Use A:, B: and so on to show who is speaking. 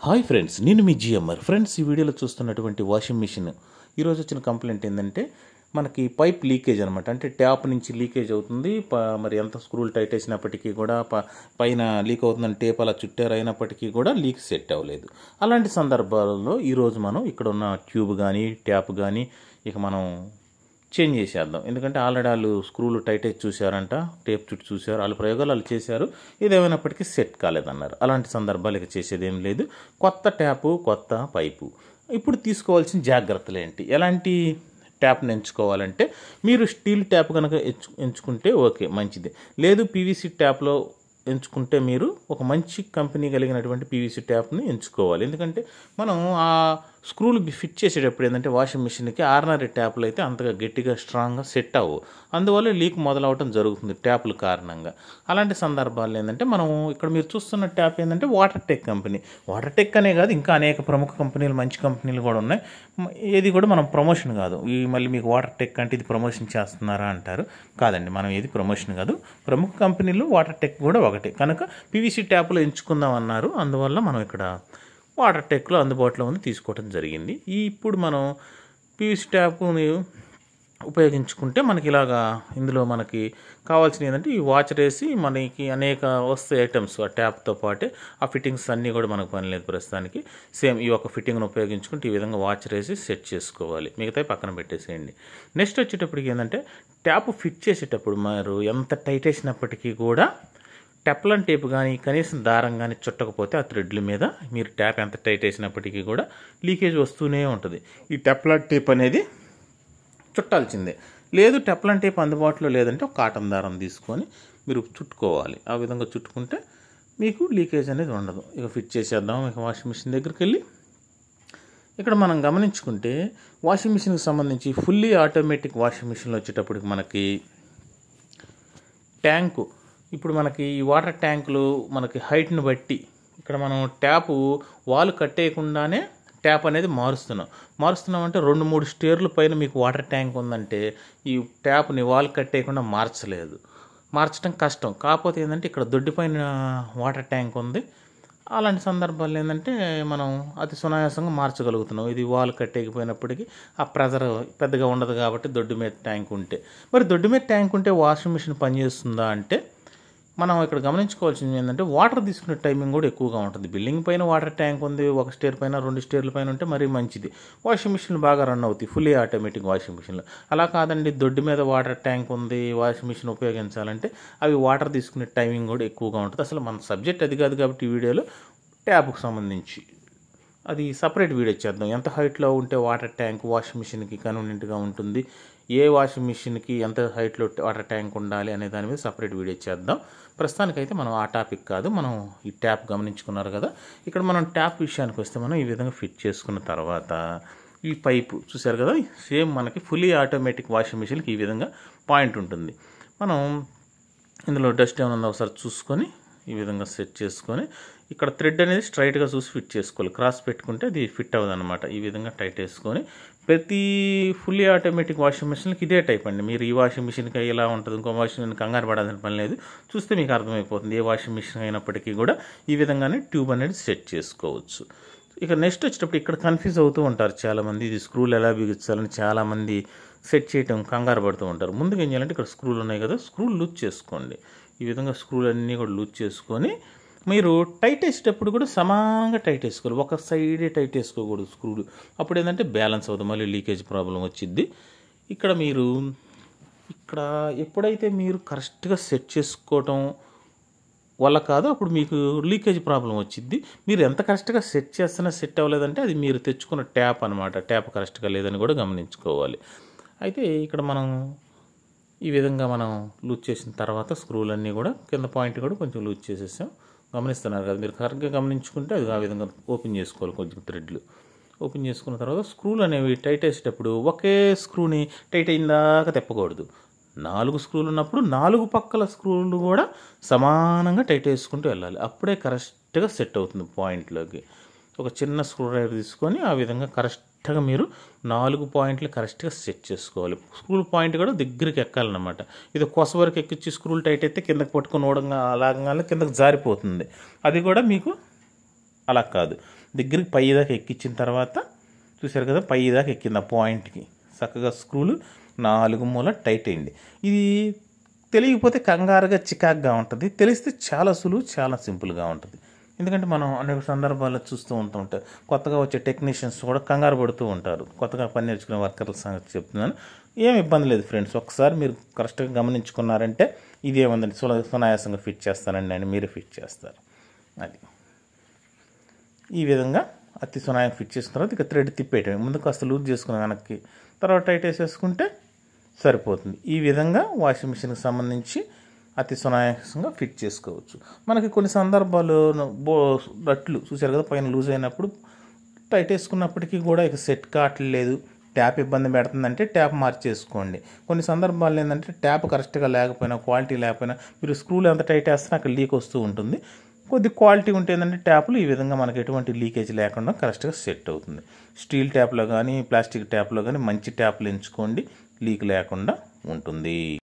A: Hi friends, నేను మీ GMR. Friends, ఈ వీడియోలో చూస్తున్నటువంటి వాషింగ్ మిషన్ ఈరోజు వచ్చిన కంప్లైంట్ ఏంటంటే మనకి పైప్ లీకేజ్ అనమాట. అంటే ట్యాప్ నుంచి లీకేజ్ అవుతుంది. మరి ఎంత స్క్రూలు టైట్ వేసినప్పటికీ కూడా పైన లీక్ అవుతుందని టేప్ అలా చుట్టారు, అయినప్పటికీ కూడా లీక్ సెట్ అవ్వలేదు. అలాంటి సందర్భాలలో ఈరోజు మనం ఇక్కడ ఉన్న ట్యూబ్ కానీ ట్యాప్ కానీ ఇక మనం చేంజ్ చేసేద్దాం. ఎందుకంటే ఆల్రెడీ వాళ్ళు స్క్రూలు టైట్ వేసి చూశారంట, టేప్ చుట్టూ చూశారు, వాళ్ళ ప్రయోగాలు వాళ్ళు చేశారు, ఇదేమైనప్పటికీ సెట్ కాలేదన్నారు. అలాంటి సందర్భాలు ఇక చేసేది ఏం లేదు. కొత్త ట్యాపు, కొత్త పైపు. ఇప్పుడు తీసుకోవాల్సిన జాగ్రత్తలు ఏంటి? ఎలాంటి ట్యాప్ని ఎంచుకోవాలంటే, మీరు స్టీల్ ట్యాప్ కనుక ఎంచుకుంటే ఓకే, మంచిది. లేదు పీవీసీ ట్యాప్లో ఎంచుకుంటే మీరు ఒక మంచి కంపెనీ కలిగినటువంటి పీవీసీ ట్యాప్ని ఎంచుకోవాలి. ఎందుకంటే మనం ఆ స్క్రూలు ఫిట్ చేసేటప్పుడు ఏంటంటే వాషింగ్ మిషన్కి ఆర్డినరీ ట్యాప్లు అయితే అంతగా గట్టిగా స్ట్రాంగ్గా సెట్ అవ్వవు. అందువల్ల లీక్ మొదలవటం జరుగుతుంది ట్యాపుల కారణంగా. అలాంటి సందర్భాలు ఏంటంటే మనం ఇక్కడ మీరు చూస్తున్న ట్యాప్ ఏంటంటే water tech company. Water tech అనే కాదు, ఇంకా అనేక ప్రముఖ కంపెనీలు, మంచి కంపెనీలు కూడా ఉన్నాయి. ఏది కూడా మనం ప్రమోషన్ కాదు. ఈ మళ్ళీ మీకు వాటర్ టెక్ అంటే ఇది ప్రమోషన్ చేస్తున్నారా అంటారు. కాదండి, మనం ఏది ప్రమోషన్ కాదు. ప్రముఖ కంపెనీలు వాటర్ టెక్ కూడా ఒకటే కనుక పీవీసీ ట్యాప్లో ఎంచుకుందాం అన్నారు. అందువల్ల మనం ఇక్కడ వాటర్ టెక్లో అందుబాటులో ఉంది తీసుకోవడం జరిగింది. ఇప్పుడు మనం పీవీసీ ట్యాప్ని ఉపయోగించుకుంటే మనకి ఇలాగా ఇందులో మనకి కావాల్సిన ఏంటంటే ఈ వాచ్ వేసి మనకి అనేక వస్తాయి ఐటమ్స్ ఆ ట్యాప్తో పాటే. ఆ ఫిట్టింగ్స్ అన్నీ కూడా మనకు పని లేదు ప్రస్తుతానికి. సేమ్ ఈ ఒక ఫిట్టింగ్ను ఉపయోగించుకుంటే ఈ విధంగా వాచ్ వేసి సెట్ చేసుకోవాలి. మిగతాయి పక్కన పెట్టేసేయండి. నెక్స్ట్ వచ్చేటప్పటికి ఏంటంటే ట్యాప్ ఫిట్ చేసేటప్పుడు మీరు ఎంత టైట్ వేసినప్పటికీ కూడా టెప్లన్ టేప్ కానీ కనీసం దారం కానీ చుట్టకపోతే ఆ థ్రెడ్ల మీద మీరు ట్యాప్ ఎంత టైట్ వేసినప్పటికీ కూడా లీకేజ్ వస్తూనే ఉంటుంది. ఈ టెప్లన్ టేప్ అనేది చుట్టాల్సిందే. లేదు టెప్లన్ టేప్ అందుబాటులో లేదంటే ఒక కాటన్ దారం తీసుకొని మీరు చుట్టుకోవాలి. ఆ విధంగా చుట్టుకుంటే మీకు లీకేజ్ అనేది ఉండదు. ఇక ఫిట్ చేసేద్దాం. ఇక వాషింగ్ మిషన్ దగ్గరికి వెళ్ళి ఇక్కడ మనం గమనించుకుంటే వాషింగ్ మిషన్కి సంబంధించి ఫుల్లీ ఆటోమేటిక్ వాషింగ్ మిషన్లో వచ్చేటప్పటికి మనకి ట్యాంకు, ఇప్పుడు మనకి ఈ వాటర్ ట్యాంకులు మనకి హైట్ని బట్టి ఇక్కడ మనం ట్యాపు వాల్ కట్టేయకుండానే ట్యాప్ అనేది మారుస్తున్నాం అంటే 2-3 స్టేర్ల పైన మీకు వాటర్ ట్యాంక్ ఉందంటే ఈ ట్యాప్ని వాల్ కట్టేయకుండా మార్చడం కష్టం. కాకపోతే ఏంటంటే ఇక్కడ దొడ్డిపైన వాటర్ ట్యాంక్ ఉంది. అలాంటి సందర్భాల్లో ఏంటంటే మనం అతి సునాయాసంగా మార్చగలుగుతున్నాం. ఇది వాల్ కట్టేయకపోయినప్పటికీ ఆ ప్రెజర్ పెద్దగా ఉండదు కాబట్టి దొడ్డు మీద ట్యాంక్ ఉంటే. మరి దొడ్డు మీద ట్యాంక్ ఉంటే వాషింగ్ మిషన్ పనిచేస్తుందా అంటే మనం ఇక్కడ గమనించుకోవాల్సింది ఏంటంటే వాటర్ తీసుకునే టైమింగ్ కూడా ఎక్కువగా ఉంటుంది. బిల్డింగ్ పైన వాటర్ ట్యాంక్ ఉంది, ఒక స్టేర్ పైన 2 స్టేర్ల పైన ఉంటే మరీ మంచిది. వాషింగ్ మిషన్ బాగా రన్ అవుతాయి ఫుల్లీ ఆటోమేటిక్ వాషింగ్ మిషన్లు. అలా కాదండి, దొడ్డు మీద వాటర్ ట్యాంక్ ఉంది, వాషింగ్ మిషన్ ఉపయోగించాలంటే అవి వాటర్ తీసుకునే టైమింగ్ కూడా ఎక్కువగా ఉంటుంది. అసలు మన సబ్జెక్ట్ అది కాదు కాబట్టి ఈ వీడియోలో ట్యాప్కు సంబంధించి అది సపరేట్ వీడియో చేద్దాం. ఎంత హైట్లో ఉంటే వాటర్ ట్యాంక్ వాషింగ్ మిషన్కి కన్వీనియంట్గా ఉంటుంది, ఏ వాషింగ్ మిషన్కి ఎంత హైట్లో వాటర్ ట్యాంక్ ఉండాలి అనే దాని మీద సపరేట్ వీడియో చేద్దాం. ప్రస్తుతానికైతే మనం ఆ టాపిక్ కాదు, మనం ఈ ట్యాప్ గమనించుకున్నారు కదా. ఇక్కడ మనం ట్యాప్ విషయానికి వస్తే మనం ఈ విధంగా ఫిట్ చేసుకున్న తర్వాత ఈ పైపు చూసారు కదా, సేమ్ మనకి ఫుల్లీ ఆటోమేటిక్ వాషింగ్ మిషన్కి ఈ విధంగా పాయింట్ ఉంటుంది. మనం ఇందులో డస్ట్ ఏమైనా ఉందో ఒకసారి చూసుకొని ఈ విధంగా సెట్ చేసుకొని ఇక్కడ థ్రెడ్ అనేది స్ట్రైట్గా చూసి ఫిట్ చేసుకోవాలి. క్రాస్ పెట్టుకుంటే అది ఫిట్ అవ్వదు అనమాట. ఈ విధంగా టైట్ వేసుకొని ప్రతి ఫుల్లీ ఆటోమేటిక్ వాషింగ్ మిషన్కి ఇదే టైప్ అండి. మీరు ఈ వాషింగ్ మిషన్కి ఎలా ఉంటుంది, ఇంకో వాషింగ్ మిషన్ కంగారు పడాల్సిన పని లేదు. చూస్తే మీకు అర్థమైపోతుంది. ఏ వాషింగ్ మిషన్ అయినప్పటికీ కూడా ఈ విధంగానే ట్యూబ్ అనేది సెట్ చేసుకోవచ్చు. ఇక నెక్స్ట్ వచ్చేటప్పుడు ఇక్కడ కన్ఫ్యూజ్ అవుతూ ఉంటారు చాలామంది, ఇది స్క్రూలు ఎలా బిగించాలని చాలామంది సెట్ చేయటం కంగారు పడుతూ ఉంటారు. ముందుగా ఏం చేయాలంటే ఇక్కడ స్క్రూలు ఉన్నాయి కదా, స్క్రూలు లూజ్ చేసుకోండి. ఈ విధంగా స్క్రూలు అన్నీ కూడా లూజ్ చేసుకొని మీరు టైట్ వేసేటప్పుడు కూడా సమానంగా టైట్ వేసుకోవాలి. ఒక సైడే టైట్ వేసుకోకూడదు స్క్రూలు. అప్పుడు ఏంటంటే బ్యాలెన్స్ అవుతుంది, మళ్ళీ లీకేజ్ ప్రాబ్లం వచ్చిద్ది. ఇక్కడ ఎప్పుడైతే మీరు కరెక్ట్గా సెట్ చేసుకోవటం వల్ల కాదు అప్పుడు మీకు లీకేజ్ ప్రాబ్లం వచ్చిద్ది. మీరు ఎంత కరెక్ట్గా సెట్ చేస్తున్నా సెట్ అవ్వలేదంటే అది మీరు తెచ్చుకున్న ట్యాప్ అనమాట. ట్యాప్ కరెక్ట్గా లేదని కూడా గమనించుకోవాలి. అయితే ఇక్కడ మనం ఈ విధంగా మనం లూజ్ చేసిన తర్వాత స్క్రూలన్నీ కూడా కింద పాయింట్ కూడా కొంచెం లూజ్ చేసేసాం. గమనిస్తున్నారు కదా, మీరు కరెక్ట్గా గమనించుకుంటే అది ఆ విధంగా ఓపెన్ చేసుకోవాలి. కొంచెం థ్రెడ్లు ఓపెన్ చేసుకున్న తర్వాత స్క్రూలు అనేవి టైట్ వేసేటప్పుడు ఒకే స్క్రూని టైట్ అయిందాక తిప్పకూడదు. 4 స్క్రూలు ఉన్నప్పుడు 4 పక్కల స్క్రూలు కూడా సమానంగా టైట్ వేసుకుంటూ వెళ్ళాలి. అప్పుడే కరెక్ట్గా సెట్ అవుతుంది పాయింట్లోకి. ఒక చిన్న స్క్రూ డ్రైవర్ తీసుకొని ఆ విధంగా కరెక్ట్గా మీరు 4 పాయింట్లు కరెక్ట్గా సెట్ చేసుకోవాలి. స్క్రూ పాయింట్ కూడా దగ్గరికి ఎక్కాలన్నమాట. ఇది కొస వరకు ఎక్కించి స్క్రూలు టైట్ అయితే కిందకి పట్టుకొని ఓడంగా అలాగంగానే కిందకి జారిపోతుంది. అది కూడా మీకు అలా కాదు, దగ్గరికి పై దాకా ఎక్కించిన తర్వాత చూసారు కదా, పై దాకా ఎక్కింది ఆ పాయింట్కి చక్కగా స్క్రూలు 4 మూల టైట్ అయింది. ఇది తెలియకపోతే కంగారుగా చికాగ్గా ఉంటుంది, తెలిస్తే చాలా సులువు, చాలా సింపుల్గా ఉంటుంది. ఎందుకంటే మనం అనేక సందర్భాల్లో చూస్తూ ఉంటారు, కొత్తగా వచ్చే టెక్నీషియన్స్ కూడా కంగారు పడుతూ ఉంటారు. కొత్తగా పని నేర్చుకునే వర్కర్ల సంగతి చెప్తున్నాను. ఏం ఇబ్బంది లేదు ఫ్రెండ్స్, ఒకసారి మీరు కరెక్ట్గా గమనించుకున్నారంటే ఇదేముందండి సునాయాసంగా ఫిట్ చేస్తానండి అని మీరే ఫిట్ చేస్తారు. అది ఈ విధంగా అతి సునాయం ఫిట్ చేసుకున్న తర్వాత ఇక థ్రెడ్ తిప్పేయటం, ముందు కాస్త లూజ్ చేసుకుని వెనక్కి, తర్వాత టైట్ వేసేసుకుంటే సరిపోతుంది. ఈ విధంగా వాషింగ్ మిషన్కి సంబంధించి అతి సునాయాసంగా ఫిట్ చేసుకోవచ్చు. మనకి కొన్ని సందర్భాలు నట్లు చూసారు కదా, పైన లూజ్ అయినప్పుడు టైట్ వేసుకున్నప్పటికీ కూడా ఇక సెట్ కావట్లేదు, ట్యాప్ ఇబ్బంది పెడుతుందంటే ట్యాప్ మార్చేసుకోండి. కొన్ని సందర్భాలు ఏంటంటే ట్యాప్ కరెక్ట్గా లేకపోయినా, క్వాలిటీ లేకపోయినా, మీరు స్క్రూలు ఎంత టైట్ వేస్తున్నా అక్కడ లీక్ వస్తూ ఉంటుంది. కొద్ది క్వాలిటీ ఉంటే ఏంటంటే ట్యాప్లు ఈ విధంగా మనకి ఎటువంటి లీకేజ్ లేకుండా కరెక్ట్గా సెట్ అవుతుంది. స్టీల్ ట్యాప్లో కానీ ప్లాస్టిక్ ట్యాప్లో కానీ మంచి ట్యాప్లు ఎంచుకోండి, లీక్ లేకుండా ఉంటుంది.